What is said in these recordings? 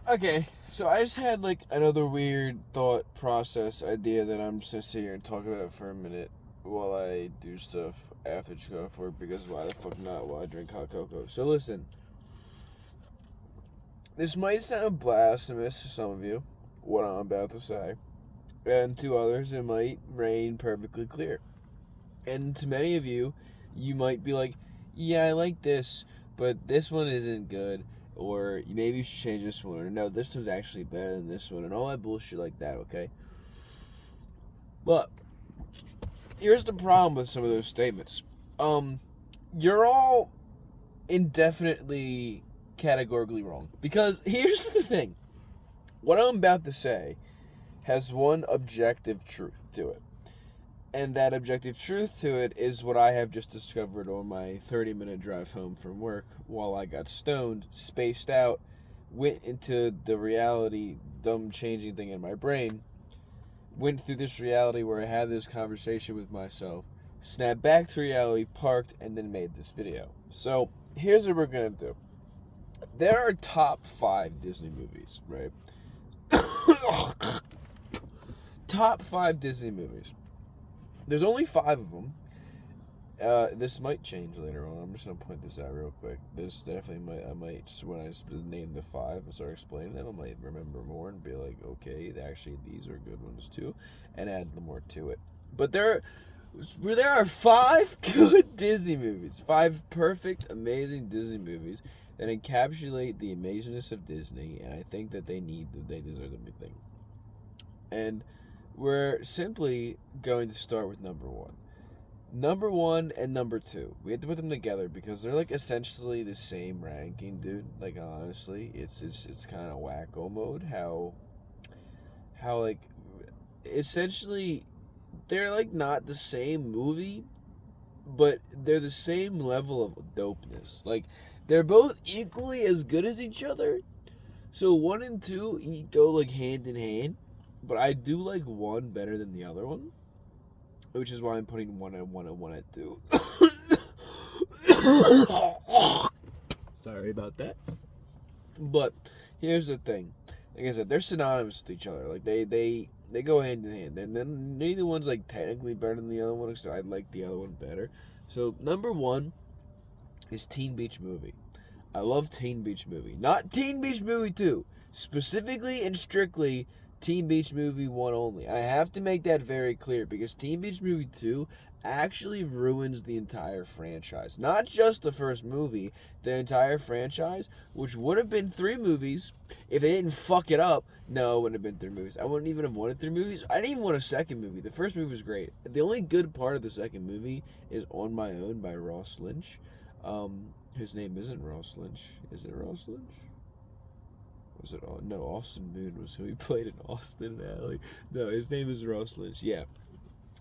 Okay, so I just had like another weird thought process idea that I'm just gonna sit here and talk about for a minute while I do stuff after to go to work, because why the fuck not while I drink hot cocoa. So listen, this might sound blasphemous to some of you, what I'm about to say, and to others it might reign perfectly clear. And to many of you, you might be like, yeah, I like this, but this one isn't good. Or maybe you should change this one. Or no, this one's actually better than this one. And all that bullshit like that, okay? But here's the problem with some of those statements. You're all indefinitely categorically wrong. Because here's the thing. What I'm about to say has one objective truth to it. And that objective truth to it is what I have just discovered on my 30-minute drive home from work while I got stoned, spaced out, went into the reality, dumb changing thing in my brain, went through this reality where I had this conversation with myself, snapped back to reality, parked, and then made this video. So here's what we're going to do. There are top 5 Disney movies, right? Top 5 Disney movies. There's only 5 of them. This might change later on. I'm just gonna point this out real quick. This definitely might. I might just when I name the 5 and start explaining them, I might remember more and be like, okay, actually these are good ones too, and add more to it. But there are 5 good Disney movies, 5 perfect, amazing Disney movies that encapsulate the amazingness of Disney, and I think that they deserve to be thing. And we're simply going to start with number 1. Number 1 and number 2. We have to put them together because they're like essentially the same ranking, dude. Like honestly, it's kind of wacko mode. How like essentially they're like not the same movie, but they're the same level of dopeness. Like they're both equally as good as each other. So 1 and 2 go like hand in hand, but I do like 1 better than the other one, which is why I'm putting 1 at 1 and 1 at 2. Sorry about that. But here's the thing. Like I said, they're synonymous with each other. Like they go hand in hand. And then neither one's like technically better than the other one, so I like the other one better. So number 1 is Teen Beach Movie. I love Teen Beach Movie. Not Teen Beach Movie 2. Specifically and strictly Teen Beach Movie 1 only. I have to make that very clear because Teen Beach Movie 2 actually ruins the entire franchise. Not just the first movie, the entire franchise, which would have been 3 movies if they didn't fuck it up. No, it wouldn't have been 3 movies. I wouldn't even have wanted 3 movies. I didn't even want a second movie. The first movie was great. The only good part of the second movie is On My Own by Ross Lynch. His name isn't Ross Lynch. Is it Ross Lynch? Was it? No, Austin Moon was who he played in Austin Alley. No, his name is Ross Lynch. Yeah,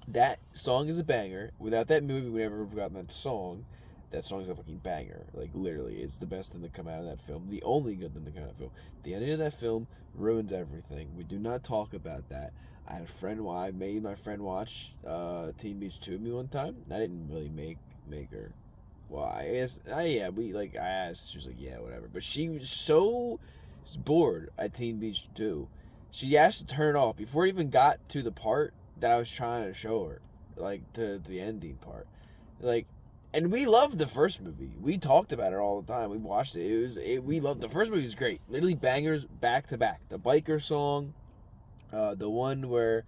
that song is a banger. Without that movie, we never would have gotten that song. That song is a fucking banger. Like literally, it's the best thing to come out of that film. The only good thing to come out of that film. The ending of that film ruins everything. We do not talk about that. I had a friend. I made my friend watch Teen Beach 2 with me one time. I didn't really make her. Well, I asked. I asked. She was like, yeah, whatever. But she was so bored at Teen Beach 2. She asked to turn it off before it even got to the part that I was trying to show her, like to the ending part. Like, and we loved the first movie. We talked about it all the time. We watched it. We loved the first movie. Was great. Literally bangers back to back. The biker song, the one where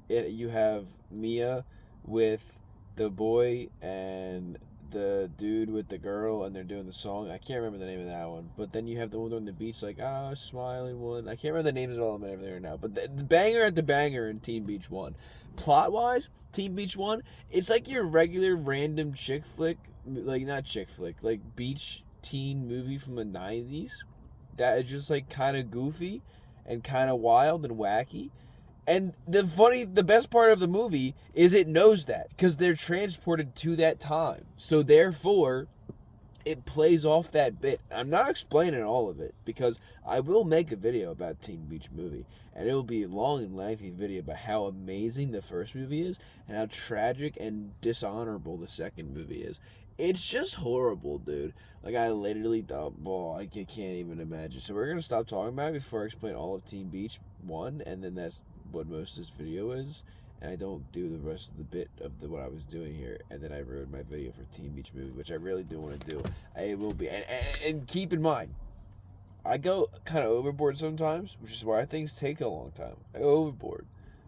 you have Mia with the boy and the dude with the girl and they're doing the song. I can't remember the name of that one. But then you have the one on the beach, like, smiling one. I can't remember the names of all of them over there now. But the banger at the banger in Teen Beach 1. Plot wise, Teen Beach 1, it's like your regular random chick flick, like not chick flick, like beach teen movie from the 90s that is just like kind of goofy and kind of wild and wacky. And the best part of the movie is it knows that because they're transported to that time. So therefore, it plays off that bit. I'm not explaining all of it because I will make a video about Teen Beach Movie, and it will be a long and lengthy video about how amazing the first movie is and how tragic and dishonorable the second movie is. It's just horrible, dude. Like, I literally thought, well, I can't even imagine. So we're going to stop talking about it before I explain all of Teen Beach 1, and then that's what most of this video is. And I don't do the rest of the bit of what I was doing here, and then I ruined my video for Teen Beach Movie, which I really do want to do. I will be, and keep in mind, I go kind of overboard sometimes, which is why things take a long time. I go overboard.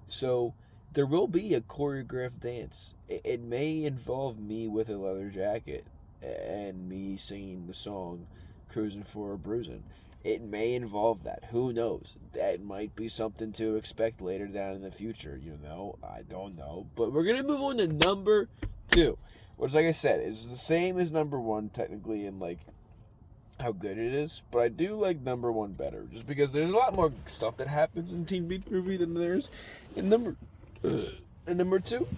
So there will be a choreographed dance. It may involve me with a leather jacket and me singing the song Cruising for a Bruising. It may involve that. Who knows? That might be something to expect later down in the future, you know? I don't know. But we're going to move on to number 2, which, like I said, is the same as number 1 technically in, like, how good it is, but I do like number 1 better, just because there's a lot more stuff that happens in Teen Beach Movie than there's in number 2.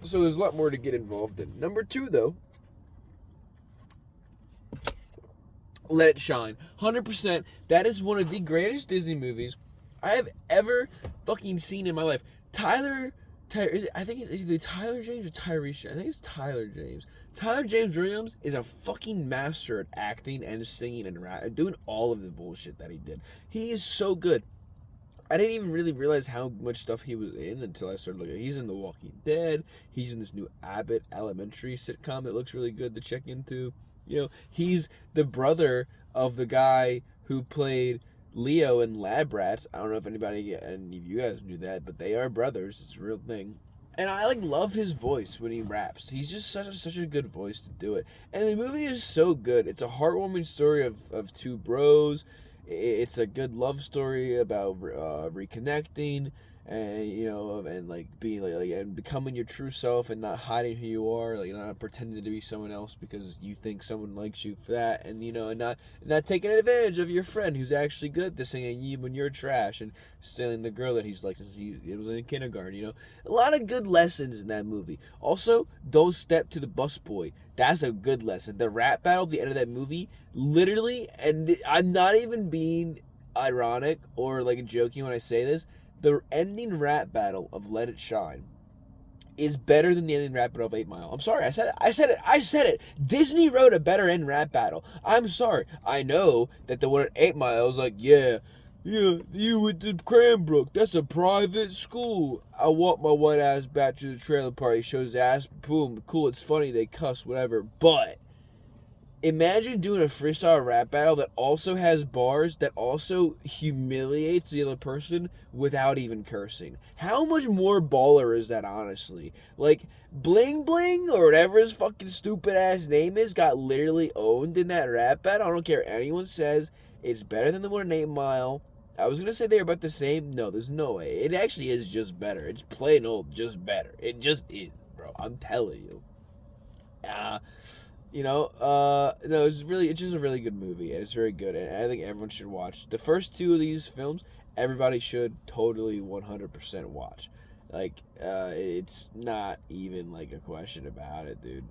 So there's a lot more to get involved in. Number 2, though, Let It Shine. 100%. That is one of the greatest Disney movies I have ever fucking seen in my life. I think it's either Tyler James or Tyrese. I think it's Tyler James. Tyler James Williams is a fucking master at acting and singing and rap, doing all of the bullshit that he did. He is so good. I didn't even really realize how much stuff he was in until I started looking. He's in The Walking Dead. He's in this new Abbott Elementary sitcom that looks really good to check into. You know, he's the brother of the guy who played Leo in Lab Rats. I don't know if any of you guys knew that, but they are brothers. It's a real thing. And I love his voice when he raps. He's just such a good voice to do it. And the movie is so good. It's a heartwarming story of two bros. It's a good love story about reconnecting, and like being like and becoming your true self and not hiding who you are, like not pretending to be someone else because you think someone likes you for that, and and not taking advantage of your friend who's actually good at this thing and you when you're trash, and stealing the girl that he's like since it was in kindergarten. A lot of good lessons in that movie. Also, don't step to the busboy. That's a good lesson. The rap battle at the end of that movie, literally, and I'm not even being ironic or like joking when I say this, the ending rap battle of Let It Shine is better than the ending rap battle of 8 Mile. I'm sorry, I said it. Disney wrote a better end rap battle. I'm sorry. I know that the one at 8 Mile is like, yeah, you went to Cranbrook. That's a private school. I walk my white ass back to the trailer party. Shows ass. Boom. Cool. It's funny. They cuss. Whatever. But imagine doing a freestyle rap battle that also has bars that also humiliates the other person without even cursing. How much more baller is that, honestly? Like, Bling Bling, or whatever his fucking stupid ass name is, got literally owned in that rap battle. I don't care what anyone says. It's better than the one in 8 Mile. I was going to say they're about the same. No, there's no way. It actually is just better. It's plain old just better. It just is, bro. I'm telling you. No, it's just a really good movie, and it's very good, and I think everyone should watch. The first 2 of these films, everybody should totally 100% watch. Like, it's not even, like, a question about it, dude.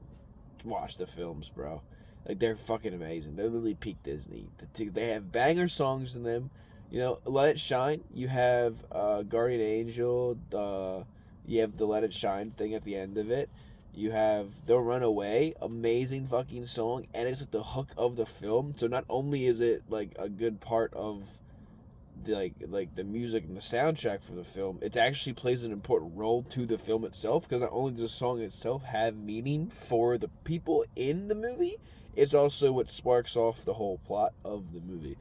Watch the films, bro. Like, they're fucking amazing. They're literally peak Disney. They have banger songs in them. Let It Shine, you have Guardian Angel, you have the Let It Shine thing at the end of it. You have Don't Run Away, amazing fucking song, and it's like the hook of the film. So not only is it like a good part of the like the music and the soundtrack for the film, it actually plays an important role to the film itself, because not only does the song itself have meaning for the people in the movie, it's also what sparks off the whole plot of the movie.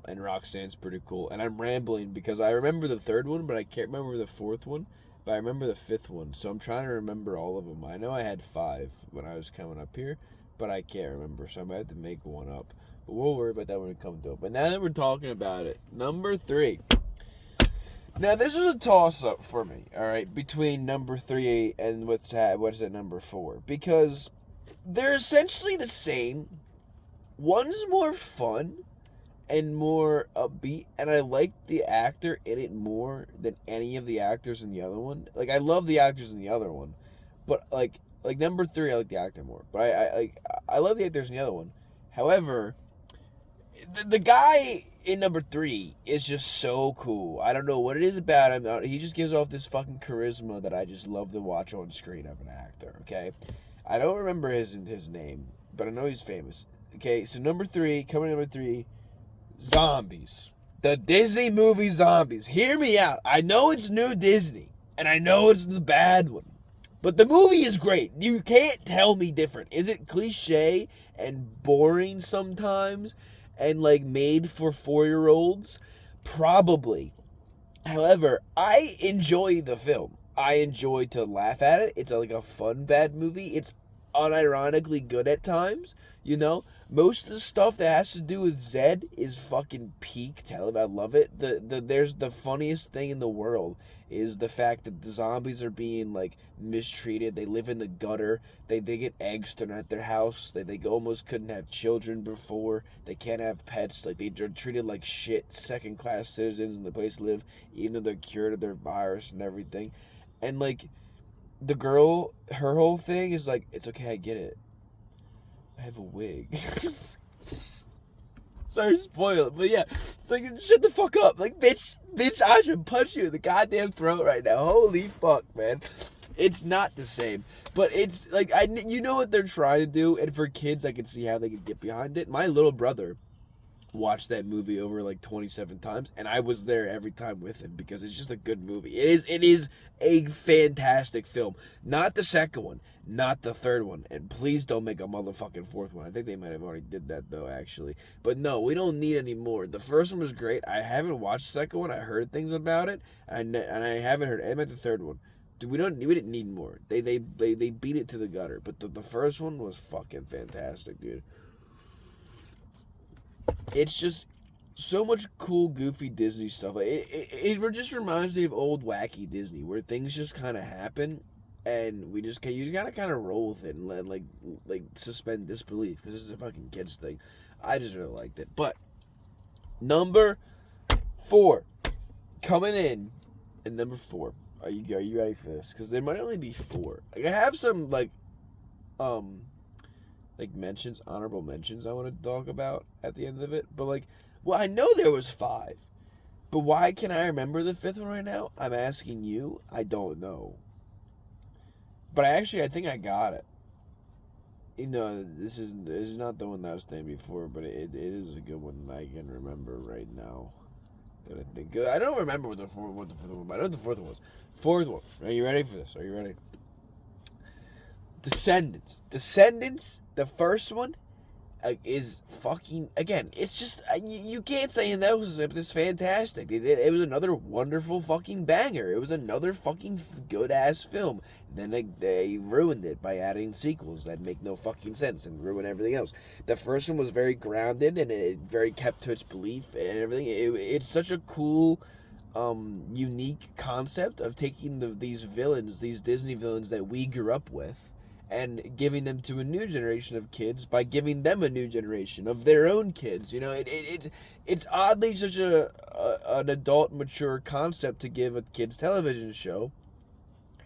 And Roxanne's pretty cool. And I'm rambling because I remember the 3rd one, but I can't remember the 4th one. But I remember the 5th one, so I'm trying to remember all of them. I know I had 5 when I was coming up here, but I can't remember, so I might have to make one up. But we'll worry about that when it comes to it. But now that we're talking about it, number 3. Now, this is a toss-up for me, all right, between number 3 and what's at number 4. Because they're essentially the same. One's more fun and more upbeat, and I like the actor in it more than any of the actors in the other one. Like, I love the actors in the other one, but like number 3, I like the actor more. But I love the actors in the other one. However, the guy in number 3 is just so cool. I don't know what it is about him. He just gives off this fucking charisma that I just love to watch on screen of an actor. Okay, I don't remember his name, but I know he's famous. Okay, so number 3, number 3, Zombies. The Disney movie Zombies. Hear me out. I know it's new Disney, and I know it's the bad one. But the movie is great. You can't tell me different. Is it cliche and boring sometimes and like made for 4-year-olds? Probably. However, I enjoy the film. I enjoy to laugh at it. It's like a fun bad movie. It's unironically good at times, you know? Most of the stuff that has to do with Zed is fucking peak television. I love it. There's the funniest thing in the world is the fact that the zombies are being like mistreated. They live in the gutter. They get eggs thrown at their house. They almost couldn't have children before. They can't have pets. Like they're treated like shit, second class citizens in the place to live, even though they're cured of their virus and everything. And like the girl, her whole thing is like, it's okay, I get it. I have a wig. Sorry to spoil it, but yeah, it's like, shut the fuck up. Like, bitch, I should punch you in the goddamn throat right now. Holy fuck, man. It's not the same, but it's like, you know what they're trying to do, and for kids, I can see how they could get behind it. My little brother watched that movie over like 27 times, and I was there every time with him because it's just a good movie. It is a fantastic film. Not the second one, not the third one, and please don't make a motherfucking fourth one. I think they might have already did that though, actually. But no, we don't need any more. The first one was great. I haven't watched the second one. I heard things about it, and I haven't heard. I meant the third one. We didn't need more. They beat it to the gutter. But the first one was fucking fantastic, dude. It's just so much cool, goofy Disney stuff. It just reminds me of old wacky Disney, where things just kind of happen, and you gotta kind of roll with it and let like suspend disbelief because this is a fucking kids thing. I just really liked it. But number 4 coming in, and number 4. Are you ready for this? Because there might only be 4. Like, I have some mentions, honorable mentions I want to talk about at the end of it. But I know there was 5. But why can I remember the 5th one right now? I'm asking you. I don't know. But I think I got it. You know, this is not the one that I was saying before, but it is a good one that I can remember right now. That I think. I don't remember what the 5th one, but I know what the 4th one was. 4th one. Are you ready for this? Are you ready? Descendants, the first one, is fucking, again, it's just, you can't say that was just fantastic. It was another wonderful fucking banger. It was another fucking good-ass film. Then they ruined it by adding sequels that make no fucking sense and ruin everything else. The first one was very grounded, and it very kept to its belief and everything. It's such a cool, unique concept of taking these villains, these Disney villains that we grew up with, and giving them to a new generation of kids by giving them a new generation of their own kids. You know, it's oddly such an adult, mature concept to give a kids television show,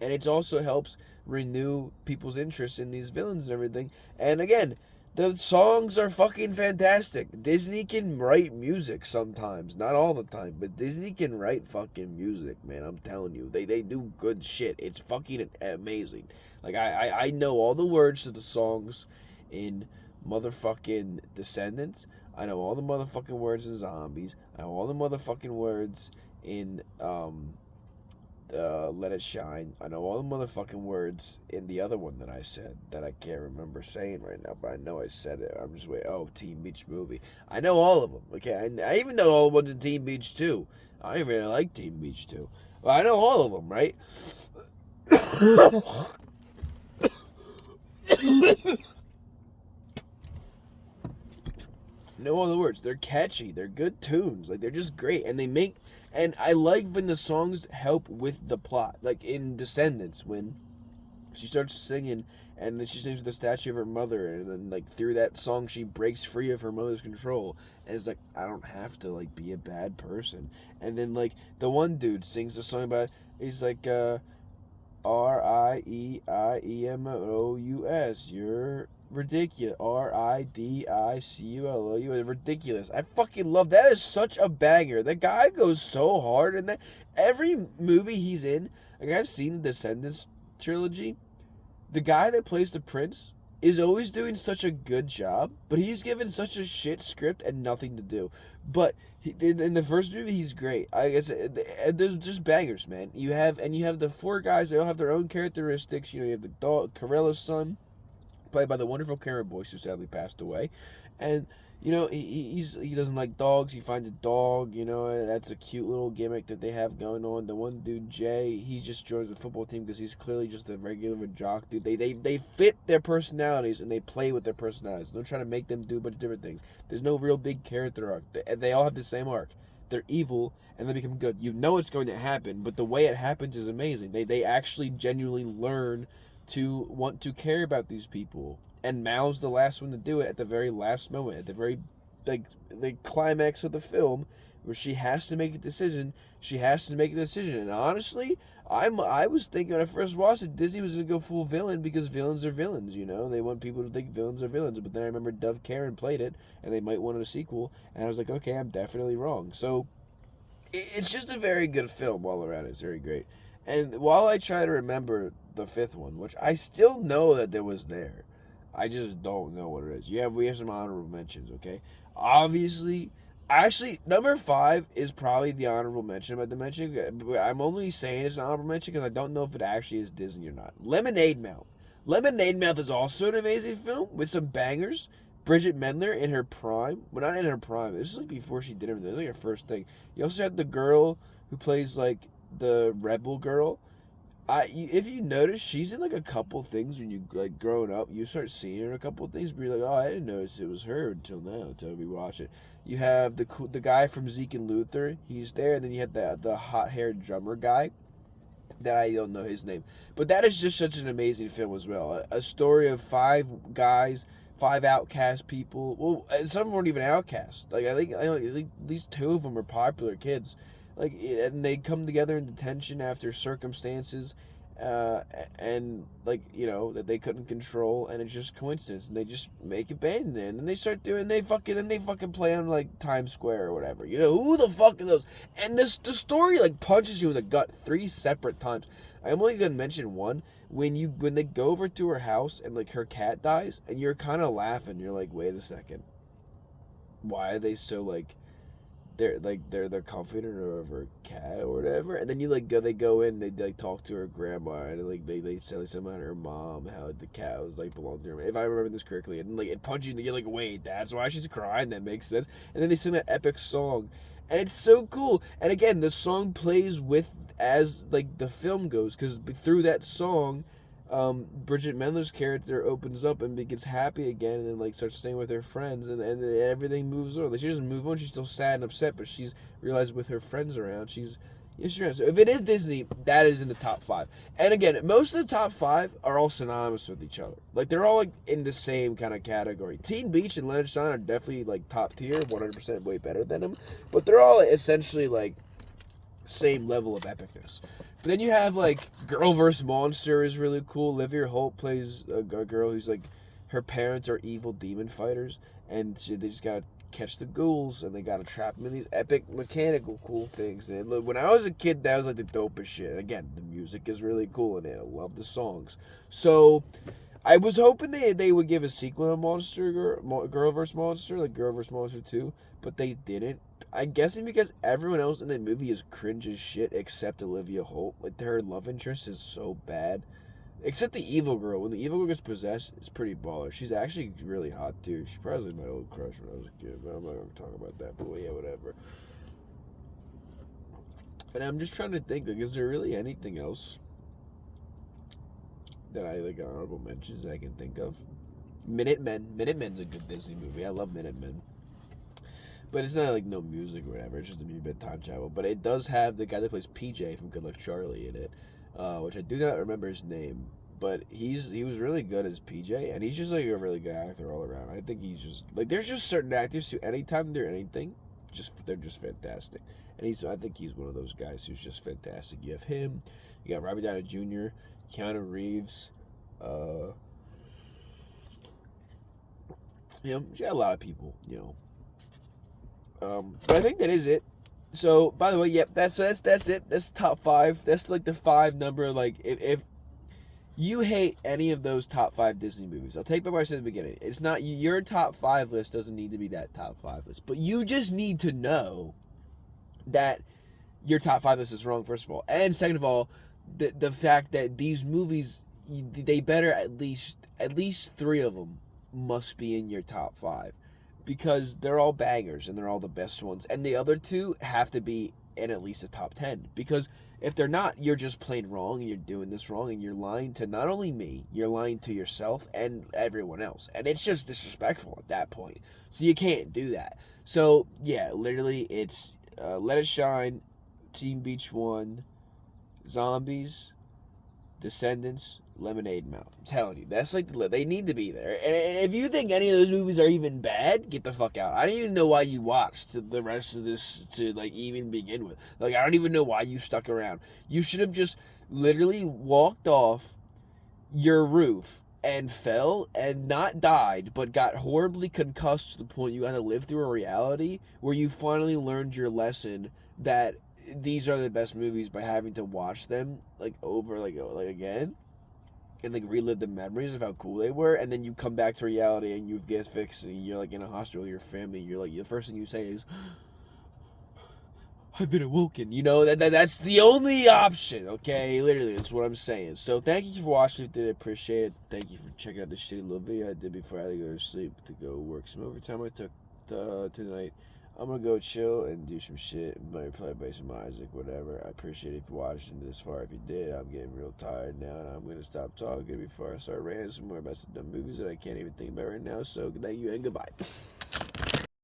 and it also helps renew people's interest in these villains and everything. And again, the songs are fucking fantastic. Disney can write music sometimes, not all the time, but Disney can write fucking music, man. I'm telling you, they do good shit. It's fucking amazing. Like, I know all the words to the songs in motherfucking Descendants. I know all the motherfucking words in Zombies. I know all the motherfucking words in Let It Shine. I know all the motherfucking words in the other one that I said that I can't remember saying right now, but I know I said it. I'm just waiting. Oh, Teen Beach Movie. I know all of them. Okay, I even know all the ones in Teen Beach 2. I didn't really like Teen Beach 2. Well, I know all of them, right? No other words. They're catchy. They're good tunes. Like, they're just great. And I like when the songs help with the plot. Like in Descendants, when she starts singing and then she sings the statue of her mother, and then like through that song she breaks free of her mother's control, and it's like, I don't have to like be a bad person. And then like the one dude sings a song about, he's like Rieiemous, you're ridiculous. Ridiculu, ridiculous. I fucking love that. Is such a banger. That guy goes so hard in that. Every movie he's in, like, I've seen the Descendants trilogy, the guy that plays the prince is always doing such a good job, but he's given such a shit script and nothing to do. But in the first movie, he's great. I guess there's just bangers, man. You have the four guys. They all have their own characteristics. You know, you have the dog, Carella's son, played by the wonderful Karen Boyce, who sadly passed away, and you know he doesn't like dogs. He finds a dog. You know, that's a cute little gimmick that they have going on. The one dude, Jay, he just joins the football team because he's clearly just a regular jock dude. They fit their personalities and they play with their personalities. They're trying to make them do a bunch of different things. There's no real big character arc. They all have the same arc. They're evil and they become good. You know it's going to happen, but the way it happens is amazing. They actually genuinely learn to want to care about these people. And Mal's the last one to do it at the very last moment, at the very the climax of the film, where she has to make a decision. And honestly, I was thinking when I first watched it, Disney was gonna go full villain because villains are villains. You know, they want people to think villains are villains. But then I remember Dove Cameron played it, and they might want a sequel. And I was like, okay, I'm definitely wrong. So it's just a very good film all around. It's very great. And while I try to remember the fifth one, which I still know that there was there, I just don't know what it is. We have some honorable mentions, okay? Obviously, actually, number 5 is probably the honorable mention I'm about to mention. I'm only saying it's an honorable mention because I don't know if it actually is Disney or not. Lemonade Mouth. Lemonade Mouth is also an amazing film with some bangers. Bridget Mendler in her prime. Well, not in her prime. This is like before she did everything. This is like her first thing. You also have the girl who plays like the rebel girl. If you notice, she's in like a couple things when you like growing up. You start seeing her in a couple things, but you're like, oh, I didn't notice it was her until now, until we watch it. You have the guy from Zeke and Luther. He's there, and then you have the hot haired drummer guy. That I don't know his name, but that is just such an amazing film as well. A story of 5 guys, 5 outcast people. Well, some weren't even outcasts. Like I think at least 2 of them are popular kids. Like, and they come together in detention after circumstances, and like, you know, that they couldn't control, and it's just coincidence, and they just make a band then, and they start doing, they fucking play on like Times Square or whatever. You know, who the fuck are those? And the story like punches you in the gut 3 separate times. I'm only gonna mention one. When they go over to her house and like her cat dies, and you're kind of laughing. You're like, wait a second, why are they so like? They're confident of her cat or whatever, and then they go in, they like talk to her grandma, and like they say something about her mom, how like, the cat was like belonged to her, if I remember this correctly, and like it punches you, and you're like, wait, that's why she's crying, that makes sense. And then they sing that epic song, and it's so cool. And again, the song plays with as like the film goes, because through that song, Bridget Mendler's character opens up and gets happy again, and then like starts staying with her friends, and everything moves on. Like, she doesn't move on; she's still sad and upset, but she's realized with her friends around, she's around. So if it is Disney, that is in the top 5. And again, most of the top 5 are all synonymous with each other. Like, they're all like in the same kind of category. Teen Beach and Leonard Stein are definitely like top tier, 100% way better than them, but they're all essentially like same level of epicness. But then you have like Girl vs. Monster is really cool. Olivia Holt plays a girl who's like, her parents are evil demon fighters, and they just gotta catch the ghouls, and they gotta trap them in these epic mechanical cool things. And when I was a kid, that was like the dopest shit. And again, the music is really cool in it. I love the songs. So I was hoping they would give a sequel to Girl vs. Monster, like Girl vs. Monster 2, but they didn't. I'm guessing because everyone else in the movie is cringe as shit except Olivia Holt. Like, her love interest is so bad. Except the evil girl. When the evil girl gets possessed, it's pretty baller. She's actually really hot, too. She's probably my old crush when I was a kid, but I'm not going to talk about that. But yeah, whatever. And I'm just trying to think, like, is there really anything else that I, like, honorable mentions that I can think of? Minutemen. Minutemen's a good Disney movie. I love Minutemen. But it's not like no music or whatever. It's just a movie about time travel. But it does have the guy that plays PJ from Good Luck Charlie in it, which I do not remember his name. But he was really good as PJ, and he's just like a really good actor all around. I think he's just like, there's just certain actors who anytime they're anything, they're just fantastic. And I think he's one of those guys who's just fantastic. You have him, you got Robert Downey Jr., Keanu Reeves, you got a lot of people, you know. But I think that is it. So, by the way, yep, that's it. That's top 5. That's like the 5 number. Like, if you hate any of those top 5 Disney movies. I'll take back what I said at the beginning. It's not your top 5 list doesn't need to be that top 5 list, but you just need to know that your top 5 list is wrong, first of all, and second of all, the fact that these movies, they better at least 3 of them must be in your top 5, because they're all bangers and they're all the best ones, and the other 2 have to be in at least a top 10, because if they're not, you're just plain wrong, and you're doing this wrong, and you're lying to not only me, you're lying to yourself and everyone else, and it's just disrespectful at that point. So you can't do that. So yeah, literally, it's Let It Shine, Teen Beach 1, Zombies, Descendants, Lemonade Mouth. I'm telling you, that's like they need to be there. And if you think any of those movies are even bad, get the fuck out. I don't even know why you watched the rest of this to like even begin with. Like, I don't even know why you stuck around. You should have just literally walked off your roof and fell and not died, but got horribly concussed to the point you had to live through a reality where you finally learned your lesson that these are the best movies by having to watch them like over like again and like relive the memories of how cool they were, and then you come back to reality and you get fixed and you're like in a hospital with your family, and you're like, the first thing you say is, I've been awoken. You know, that's the only option, okay? Literally, that's what I'm saying. So thank you for watching. If you did, appreciate it. Thank you for checking out this shitty little video I did before I had to go to sleep to go work some overtime I took tonight. I'm gonna go chill and do some shit, maybe play bass some Isaac, whatever. I appreciate it if you're watching this far. If you did, I'm getting real tired now, and I'm gonna stop talking before I start ranting some more about some dumb movies that I can't even think about right now. So thank you and goodbye.